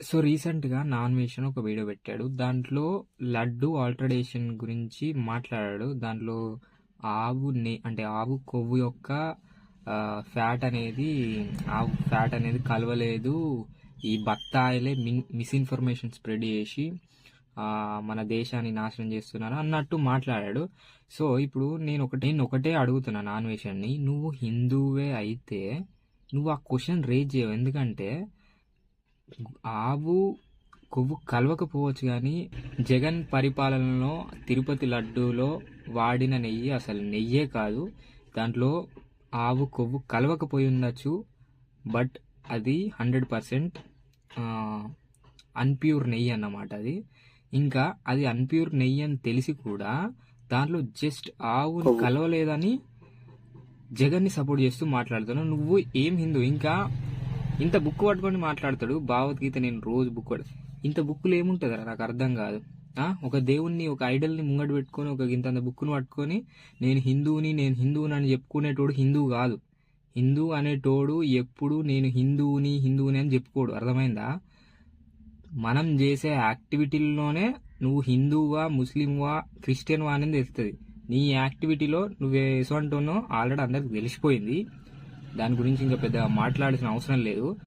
So రీసెంట్‌గా నాన్‌వేషన్ ఒక video పెట్టాడు. దాంట్లో లడ్డు ఆల్టరేషన్ గురించి మాట్లాడాడు. దాంట్లో అంటే ఆవు కొవ్వు యొక్క ఫ్యాట్ అనేది కలవలేదు. ఈ బత్తాయిలే మిస్‌ఇన్ఫర్మేషన్ స్ప్రెడ్ చేసి మన దేశాన్ని నాశనం చేస్తున్నారు అన్నట్టు మాట్లాడాడు. సో ఇప్పుడు నేను ఒకటే అడుగుతున్నా నాన్‌వేషన్‌ని, నువ్వు హిందువే అయితే నువ్వు ఆ క్వెషన్ రేజ్ చేయవు. ఎందుకంటే ఆవు కొవ్వు కలవకపోవచ్చు కానీ జగన్ పరిపాలనలో తిరుపతి లడ్డూలో వాడిన నెయ్యి అసలు నెయ్యే కాదు. దాంట్లో ఆవు కొవ్వు కలవకపోయి ఉండొచ్చు, బట్ అది 100% అన్ప్యూర్ నెయ్యి అన్నమాట అది. ఇంకా అది అన్ప్యూర్ నెయ్యి అని తెలిసి కూడా దాంట్లో జస్ట్ ఆవుని కలవలేదని జగన్ని సపోర్ట్ చేస్తూ మాట్లాడుతున్నావు. నువ్వు ఏం హిందూ? ఇంకా ఇంత బుక్ పట్టుకొని మాట్లాడతాడు. భగవద్గీత నేను రోజు బుక్ ఇంత బుక్కులు ఏముంటుందా నాకు అర్థం కాదు. ఒక దేవుణ్ణి, ఒక ఐడల్ని ముంగట పెట్టుకొని ఒక ఇంత బుక్ను పట్టుకొని నేను హిందువుని అని చెప్పుకునేటోడు హిందువు కాదు. హిందూ అనేటోడు ఎప్పుడు నేను హిందువుని అని చెప్పుకోడు. అర్థమైందా? మనం చేసే యాక్టివిటీల్లోనే నువ్వు హిందువా, ముస్లింవా, క్రిస్టియన్వా అనేది తెలుస్తుంది. నీ యాక్టివిటీలో నువ్వే ఎసంటున్నావు ఆల్రెడీ అందరికి తెలిసిపోయింది. దాని గురించి ఇంకా పెద్ద మాట్లాడాల్సిన అవసరం లేదు.